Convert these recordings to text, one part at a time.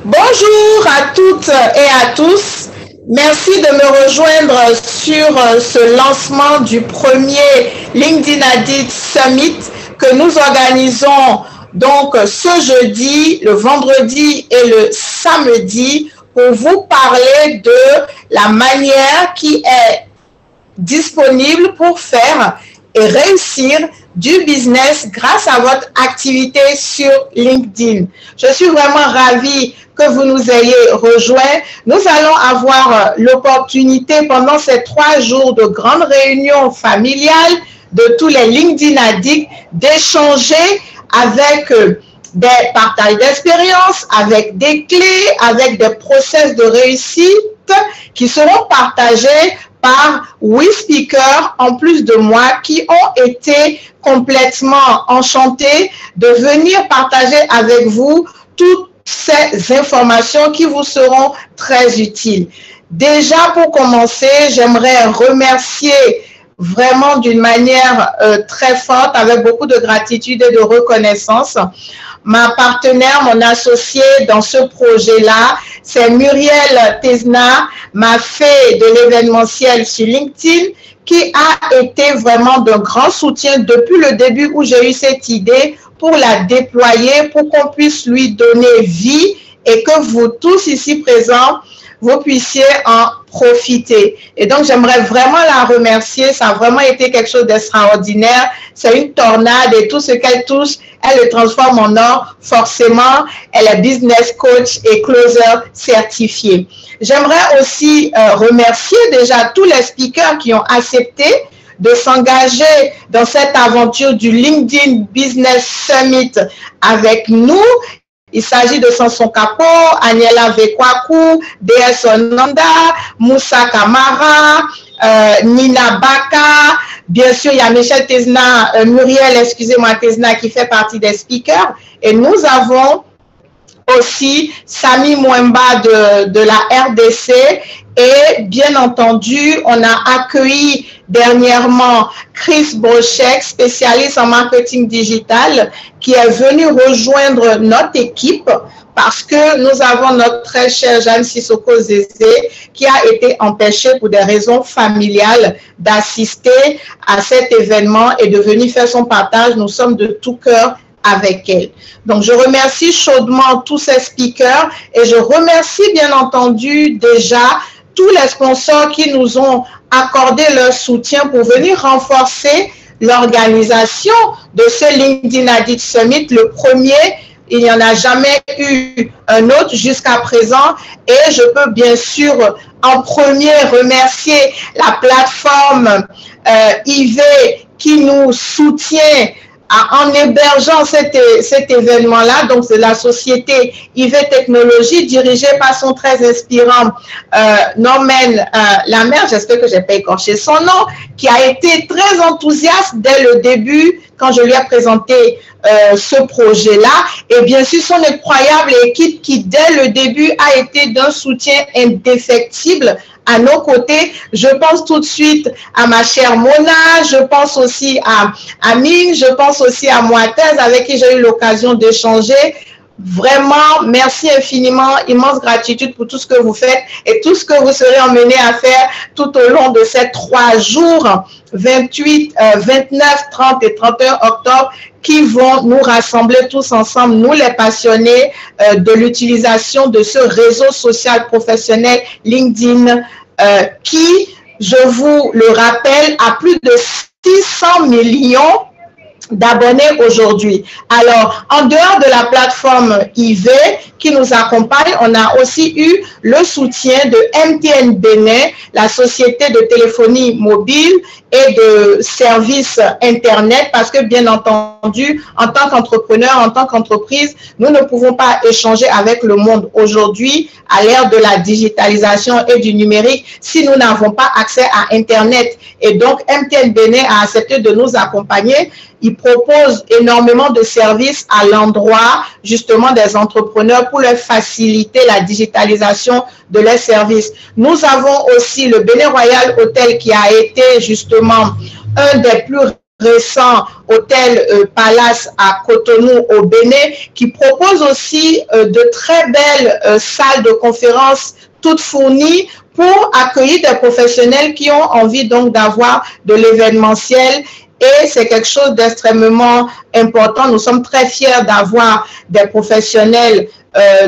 Bonjour à toutes et à tous. Merci de me rejoindre sur ce lancement du premier LinkedIn Addict Summit que nous organisons donc ce jeudi, le vendredi et le samedi pour vous parler de la manière qui est disponible pour faire et réussir du business grâce à votre activité sur LinkedIn. Je suis vraiment ravie que vous nous ayez rejoints. Nous allons avoir l'opportunité pendant ces 3 jours de grandes réunions familiales de tous les LinkedIn Addicts d'échanger avec des partages d'expérience, avec des clés, avec des process de réussite qui seront partagés par 8 speakers en plus de moi qui ont été complètement enchantés de venir partager avec vous toutes ces informations qui vous seront très utiles. Déjà, pour commencer, j'aimerais remercier vraiment d'une manière très forte, avec beaucoup de gratitude et de reconnaissance, ma partenaire, mon associée dans ce projet-là, c'est Muriel Tesna, ma fée de l'événementiel sur LinkedIn, qui a été vraiment d'un grand soutien depuis le début où j'ai eu cette idée pour la déployer, pour qu'on puisse lui donner vie et que vous tous ici présents, vous puissiez en profiter. Et donc, j'aimerais vraiment la remercier. Ça a vraiment été quelque chose d'extraordinaire. C'est une tornade et tout ce qu'elle touche, elle le transforme en or. Forcément, elle est business coach et closer certifié. J'aimerais aussi remercier déjà tous les speakers qui ont accepté de s'engager dans cette aventure du LinkedIn Business Summit avec nous. Il s'agit de Samson Kapo, Aniela Vekwaku, DS Onanda, Moussa Kamara, Nina Baka. Bien sûr, il y a Michel Tesna, Muriel, excusez-moi, Tesna, qui fait partie des speakers. Et nous avons aussi Sami Mwemba de la RDC. Et bien entendu, on a accueilli dernièrement Chris Brochek, spécialiste en marketing digital, qui est venu rejoindre notre équipe parce que nous avons notre très chère Jeanne Sissoko Zézé qui a été empêchée pour des raisons familiales d'assister à cet événement et de venir faire son partage. Nous sommes de tout cœur avec elle. Donc, je remercie chaudement tous ces speakers et je remercie bien entendu déjà tous les sponsors qui nous ont accordé leur soutien pour venir renforcer l'organisation de ce LinkedIn Addict Summit. Le premier, il n'y en a jamais eu un autre jusqu'à présent. Et je peux bien sûr en premier remercier la plateforme IV qui nous soutient en hébergeant cet événement-là. Donc, c'est la société IV Technologies, dirigée par son très inspirant Norman Lamère, j'espère que je n'ai pas écorché son nom, qui a été très enthousiaste dès le début quand je lui ai présenté ce projet-là. Et bien sûr, son incroyable équipe qui, dès le début, a été d'un soutien indéfectible à nos côtés. Je pense tout de suite à ma chère Mona, je pense aussi à Amine, je pense aussi à Moitez avec qui j'ai eu l'occasion d'échanger. Vraiment, merci infiniment, immense gratitude pour tout ce que vous faites et tout ce que vous serez emmenés à faire tout au long de ces 3 jours, 28, 29, 30 et 31 octobre, qui vont nous rassembler tous ensemble, nous les passionnés de l'utilisation de ce réseau social professionnel LinkedIn qui, je vous le rappelle, a plus de 600 millions d'abonnés aujourd'hui. Alors, en dehors de la plateforme IV qui nous accompagne, on a aussi eu le soutien de MTN Bénin, la société de téléphonie mobile et de services Internet, parce que bien entendu, en tant qu'entrepreneur, en tant qu'entreprise, nous ne pouvons pas échanger avec le monde aujourd'hui à l'ère de la digitalisation et du numérique si nous n'avons pas accès à Internet. Et donc, MTN Bénin a accepté de nous accompagner. Il propose énormément de services à l'endroit justement des entrepreneurs pour leur faciliter la digitalisation de leurs services. Nous avons aussi le Bénin Royal Hotel qui a été justement un des plus récent hôtel Palace à Cotonou au Bénin, qui propose aussi de très belles salles de conférences toutes fournies pour accueillir des professionnels qui ont envie donc d'avoir de l'événementiel. Et c'est quelque chose d'extrêmement important. Nous sommes très fiers d'avoir des professionnels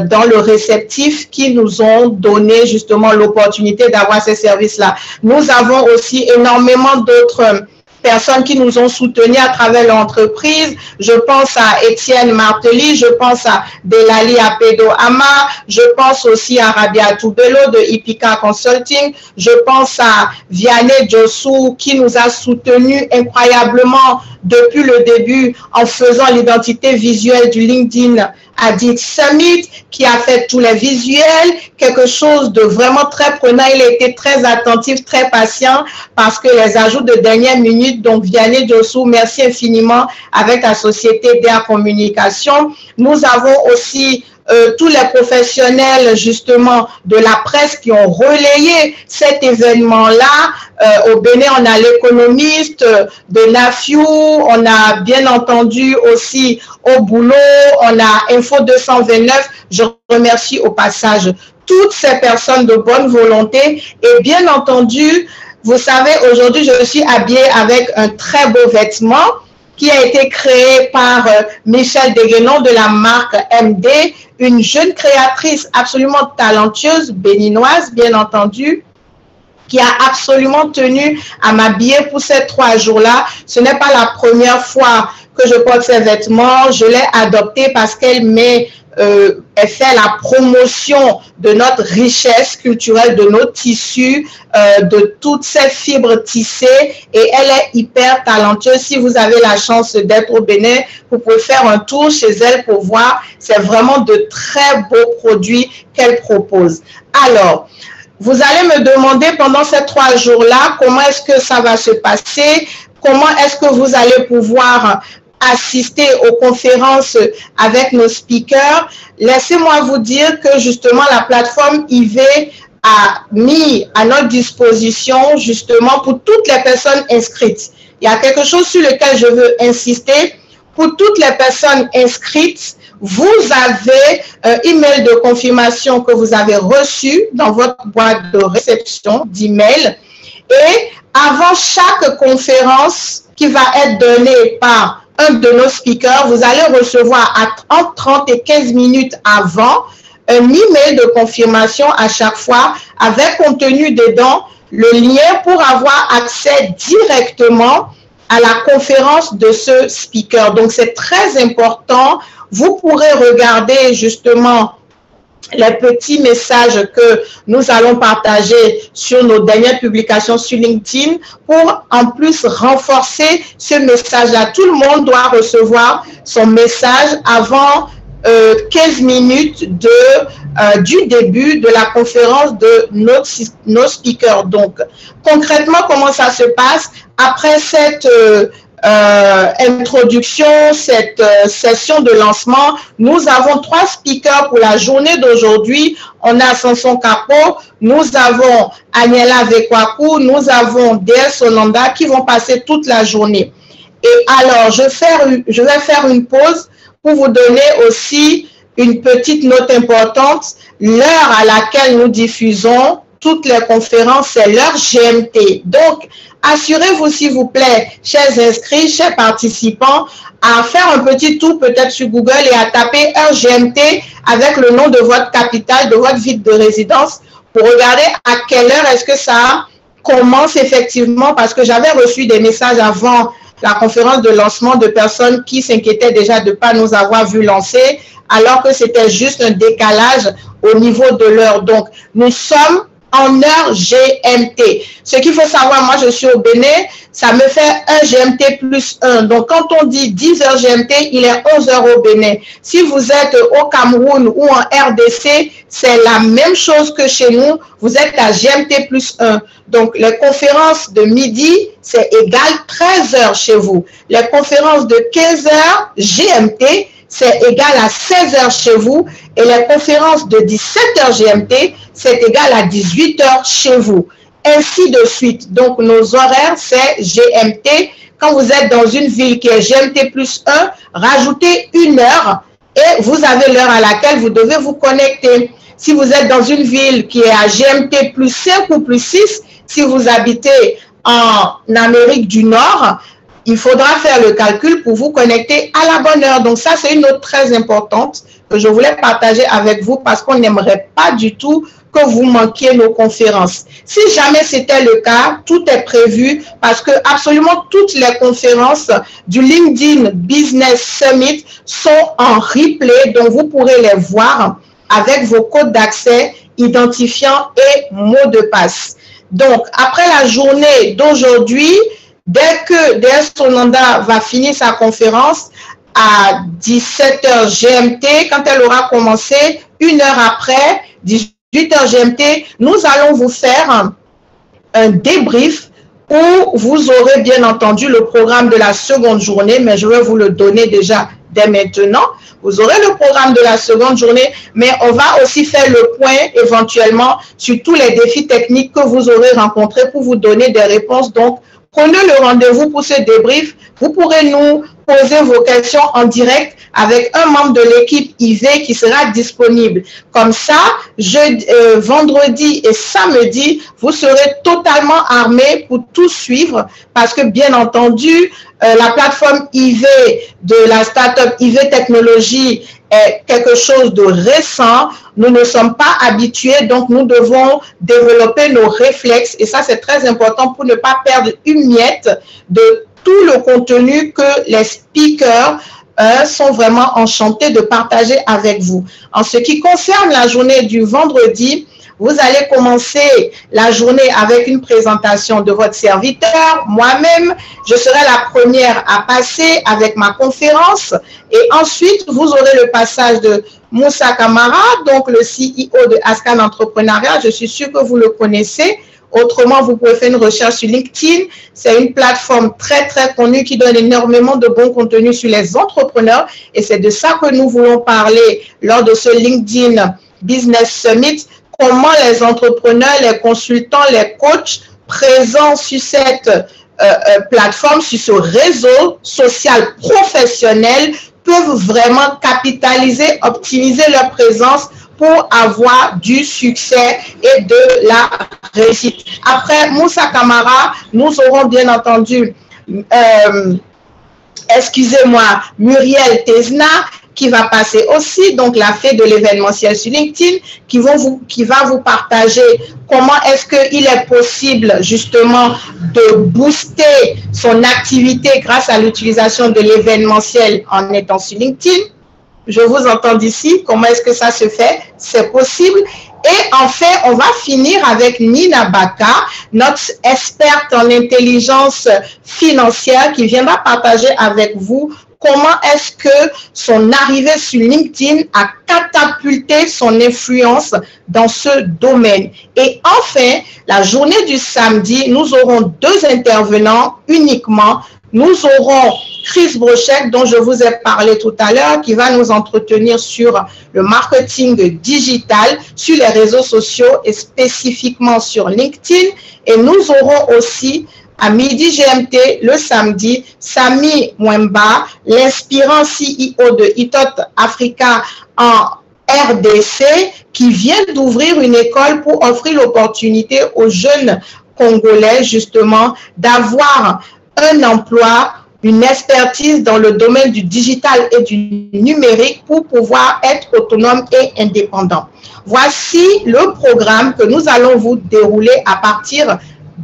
dans le réceptif qui nous ont donné justement l'opportunité d'avoir ces services-là. Nous avons aussi énormément d'autres personnes qui nous ont soutenus à travers l'entreprise. Je pense à Étienne Martelly, je pense à Delali Apedo Ama, je pense aussi à Rabia Toubelo de Ipika Consulting, je pense à Vianney Jossou qui nous a soutenus incroyablement depuis le début en faisant l'identité visuelle du LinkedIn Addict Summit, qui a fait tous les visuels, quelque chose de vraiment très prenant. Il a été très attentif, très patient, parce que les ajouts de dernière minute, donc Vianney Jossou, merci infiniment avec la société DEA Communication. Nous avons aussi tous les professionnels justement de la presse qui ont relayé cet événement-là. Au Bénin, on a l'économiste de NAFIU, on a bien entendu aussi Au Boulot, on a Info 229. Je remercie au passage toutes ces personnes de bonne volonté et bien entendu, vous savez, aujourd'hui, je suis habillée avec un très beau vêtement qui a été créé par Michel Deguenon de la marque MD, une jeune créatrice absolument talentueuse, béninoise, bien entendu, qui a absolument tenu à m'habiller pour ces 3 jours-là. Ce n'est pas la première fois que je porte ces vêtements. Je l'ai adoptée parce qu'elle elle fait la promotion de notre richesse culturelle, de nos tissus, de toutes ces fibres tissées et elle est hyper talentueuse. Si vous avez la chance d'être au Bénin, vous pouvez faire un tour chez elle pour voir. C'est vraiment de très beaux produits qu'elle propose. Alors, vous allez me demander pendant ces 3 jours-là, comment est-ce que ça va se passer? Comment est-ce que vous allez pouvoir assister aux conférences avec nos speakers? Laissez-moi vous dire que justement la plateforme IV a mis à notre disposition justement pour toutes les personnes inscrites. Il y a quelque chose sur lequel je veux insister. Pour toutes les personnes inscrites, vous avez un email de confirmation que vous avez reçu dans votre boîte de réception d'email. Et avant chaque conférence qui va être donnée par un de nos speakers, vous allez recevoir entre 30 et 15 minutes avant un email de confirmation à chaque fois avec contenu dedans le lien pour avoir accès directement à la conférence de ce speaker. Donc, c'est très important. Vous pourrez regarder justement les petits messages que nous allons partager sur nos dernières publications sur LinkedIn pour en plus renforcer ce message-là. Tout le monde doit recevoir son message avant 15 minutes du début de la conférence de nos speakers. Donc, concrètement, comment ça se passe? Après cette introduction, cette session de lancement, nous avons 3 speakers pour la journée d'aujourd'hui. On a Samson Capo, nous avons Aniela Vekwaku, nous avons DS Sonanda qui vont passer toute la journée. Et alors, je vais faire une pause pour vous donner aussi une petite note importante. L'heure à laquelle nous diffusons toutes les conférences, c'est l'heure GMT. Donc, assurez-vous, s'il vous plaît, chers inscrits, chers participants, à faire un petit tour peut-être sur Google et à taper heure GMT avec le nom de votre capitale, de votre ville de résidence, pour regarder à quelle heure est-ce que ça commence effectivement, parce que j'avais reçu des messages avant la conférence de lancement de personnes qui s'inquiétaient déjà de ne pas nous avoir vu lancer, alors que c'était juste un décalage au niveau de l'heure. Donc, nous sommes en heure GMT. Ce qu'il faut savoir, moi je suis au Bénin, ça me fait 1 GMT plus 1. Donc quand on dit 10 heures GMT, il est 11 heures au Bénin. Si vous êtes au Cameroun ou en RDC, c'est la même chose que chez nous, vous êtes à GMT plus 1. Donc les conférences de midi, c'est égal 13 heures chez vous. Les conférences de 15 heures GMT, c'est égal à 16 heures chez vous, et les conférences de 17 heures GMT, c'est égal à 18 heures chez vous. Ainsi de suite. Donc, nos horaires, c'est GMT Quand vous êtes dans une ville qui est GMT plus 1, rajoutez 1 heure et vous avez l'heure à laquelle vous devez vous connecter. Si vous êtes dans une ville qui est à GMT plus 5 ou plus 6, si vous habitez en Amérique du Nord, il faudra faire le calcul pour vous connecter à la bonne heure. Donc ça, c'est une note très importante que je voulais partager avec vous parce qu'on n'aimerait pas du tout que vous manquiez nos conférences. Si jamais c'était le cas, tout est prévu parce que absolument toutes les conférences du LinkedIn Business Summit sont en replay, donc vous pourrez les voir avec vos codes d'accès, identifiants et mots de passe. Donc, après la journée d'aujourd'hui, dès que DS Sonanda va finir sa conférence à 17h GMT, quand elle aura commencé, 1 heure après, 18h GMT, nous allons vous faire un débrief où vous aurez bien entendu le programme de la seconde journée, mais je vais vous le donner déjà dès maintenant. Vous aurez le programme de la seconde journée, mais on va aussi faire le point éventuellement sur tous les défis techniques que vous aurez rencontrés pour vous donner des réponses. Donc, prenez le rendez-vous pour ce débrief. Vous pourrez nous poser vos questions en direct avec un membre de l'équipe IV qui sera disponible. Comme ça, vendredi et samedi, vous serez totalement armés pour tout suivre parce que, bien entendu, la plateforme IV de la startup IV Technologies est quelque chose de récent. Nous ne sommes pas habitués, donc nous devons développer nos réflexes. Et ça, c'est très important pour ne pas perdre une miette de tout le contenu que les speakers sont vraiment enchantés de partager avec vous. En ce qui concerne la journée du vendredi, vous allez commencer la journée avec une présentation de votre serviteur. Moi-même, je serai la première à passer avec ma conférence. Et ensuite, vous aurez le passage de Moussa Camara, donc le CEO de Ascan Entrepreneuriat. Je suis sûre que vous le connaissez. Autrement, vous pouvez faire une recherche sur LinkedIn. C'est une plateforme très, très connue qui donne énormément de bons contenus sur les entrepreneurs. Et c'est de ça que nous voulons parler lors de ce LinkedIn Business Summit. Comment les entrepreneurs, les consultants, les coachs présents sur cette plateforme, sur ce réseau social professionnel peuvent vraiment capitaliser, optimiser leur présence pour avoir du succès et de la réussite. Après Moussa Camara, nous aurons bien entendu, Muriel Tezna, qui va passer aussi, donc la fée de l'événementiel sur LinkedIn, qui va vous partager comment est-ce qu'il est possible justement de booster son activité grâce à l'utilisation de l'événementiel en étant sur LinkedIn. Je vous entends d'ici, comment est-ce que ça se fait? C'est possible. Et enfin, on va finir avec Nina Baka, notre experte en intelligence financière qui viendra partager avec vous comment est-ce que son arrivée sur LinkedIn a catapulté son influence dans ce domaine. Et enfin, la journée du samedi, nous aurons 2 intervenants uniquement. Nous aurons Chris Brochek, dont je vous ai parlé tout à l'heure, qui va nous entretenir sur le marketing digital, sur les réseaux sociaux et spécifiquement sur LinkedIn. Et nous aurons aussi à midi GMT, le samedi, Sami Mwemba, l'inspirant CEO de Itot Africa en RDC, qui vient d'ouvrir une école pour offrir l'opportunité aux jeunes Congolais, justement, d'avoir un emploi, une expertise dans le domaine du digital et du numérique pour pouvoir être autonome et indépendant. Voici le programme que nous allons vous dérouler à partir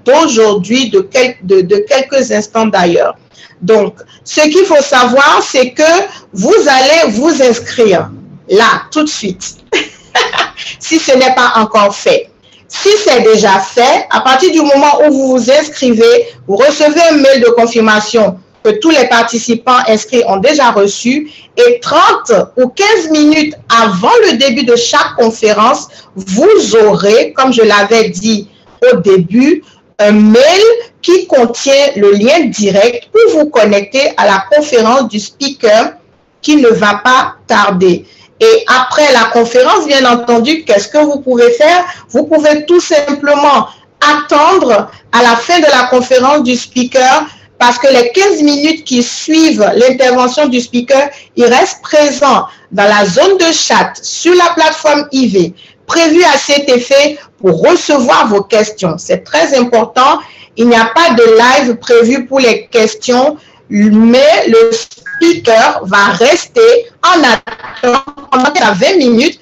d'aujourd'hui, de quelques instants d'ailleurs. Donc, ce qu'il faut savoir, c'est que vous allez vous inscrire là, tout de suite, si ce n'est pas encore fait. Si c'est déjà fait, à partir du moment où vous vous inscrivez, vous recevez un mail de confirmation que tous les participants inscrits ont déjà reçu et 30 ou 15 minutes avant le début de chaque conférence, vous aurez, comme je l'avais dit au début, un mail qui contient le lien direct pour vous connecter à la conférence du speaker qui ne va pas tarder. Et après la conférence, bien entendu, qu'est-ce que vous pouvez faire? Vous pouvez tout simplement attendre à la fin de la conférence du speaker parce que les 15 minutes qui suivent l'intervention du speaker, il reste présent dans la zone de chat sur la plateforme IV, prévue à cet effet pour recevoir vos questions. C'est très important. Il n'y a pas de live prévu pour les questions, mais le speaker va rester en attente pendant 20 minutes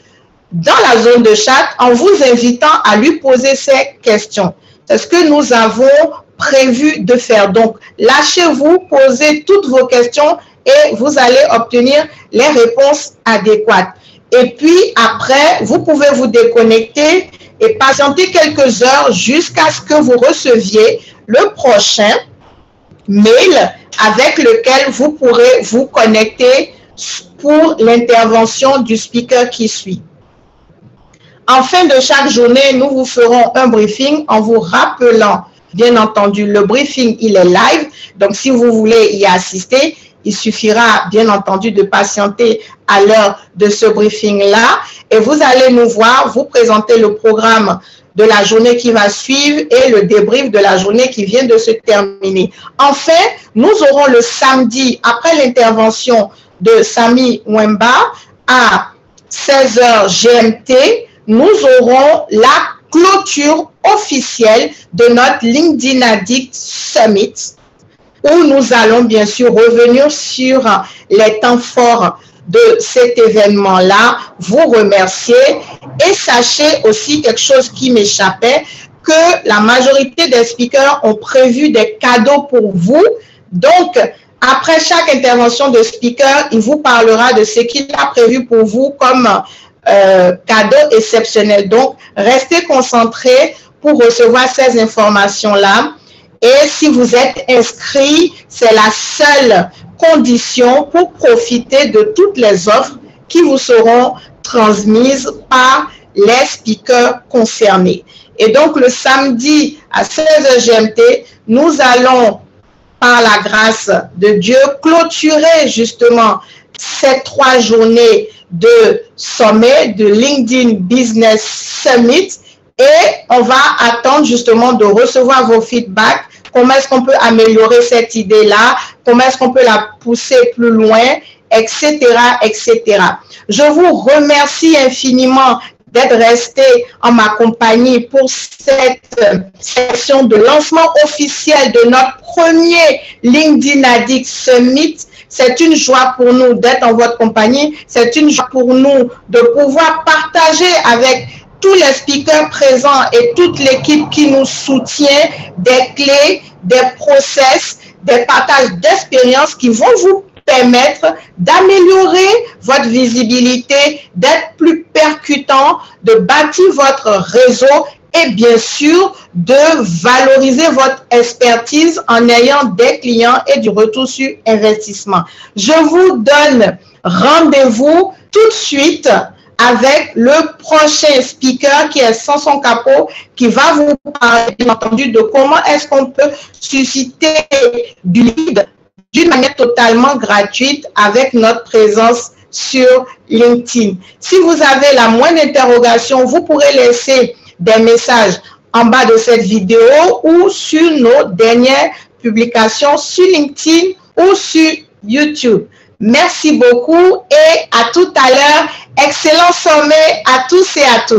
dans la zone de chat en vous invitant à lui poser ces questions. C'est ce que nous avons prévu de faire. Donc, lâchez-vous, posez toutes vos questions et vous allez obtenir les réponses adéquates. Et puis, après, vous pouvez vous déconnecter et patienter quelques heures jusqu'à ce que vous receviez le prochain mail avec lequel vous pourrez vous connecter pour l'intervention du speaker qui suit. En fin de chaque journée, nous vous ferons un briefing en vous rappelant, bien entendu, le briefing, il est live. Donc, si vous voulez y assister, il suffira, bien entendu, de patienter à l'heure de ce briefing-là. Et vous allez nous voir, vous présenter le programme de la journée qui va suivre et le débrief de la journée qui vient de se terminer. Enfin, nous aurons le samedi, après l'intervention de Sami Wemba, à 16h GMT, nous aurons la clôture officielle de notre LinkedIn Addict Summit, où nous allons bien sûr revenir sur les temps forts de cet événement-là, vous remercier et sachez aussi quelque chose qui m'échappait, que la majorité des speakers ont prévu des cadeaux pour vous. Donc, après chaque intervention de speaker, il vous parlera de ce qu'il a prévu pour vous comme cadeau exceptionnel. Donc, restez concentrés pour recevoir ces informations-là. Et si vous êtes inscrit, c'est la seule condition pour profiter de toutes les offres qui vous seront transmises par les speakers concernés. Et donc, le samedi à 16h GMT, nous allons, par la grâce de Dieu, clôturer justement ces 3 journées de sommet de LinkedIn Business Summit et on va attendre justement de recevoir vos feedbacks. Comment est-ce qu'on peut améliorer cette idée-là? Comment est-ce qu'on peut la pousser plus loin? Etc., etc. Je vous remercie infiniment d'être resté en ma compagnie pour cette session de lancement officiel de notre premier LinkedIn Addict Summit. C'est une joie pour nous d'être en votre compagnie. C'est une joie pour nous de pouvoir partager avec tous les speakers présents et toute l'équipe qui nous soutient des clés, des process, des partages d'expériences qui vont vous permettre d'améliorer votre visibilité, d'être plus percutant, de bâtir votre réseau et bien sûr de valoriser votre expertise en ayant des clients et du retour sur investissement. Je vous donne rendez-vous tout de suite avec le prochain speaker qui est Samson Capot, qui va vous parler, bien entendu, de comment est-ce qu'on peut susciter du lead d'une manière totalement gratuite avec notre présence sur LinkedIn. Si vous avez la moindre interrogation, vous pourrez laisser des messages en bas de cette vidéo ou sur nos dernières publications sur LinkedIn ou sur YouTube. Merci beaucoup et à tout à l'heure. Excellent sommet à tous et à toutes.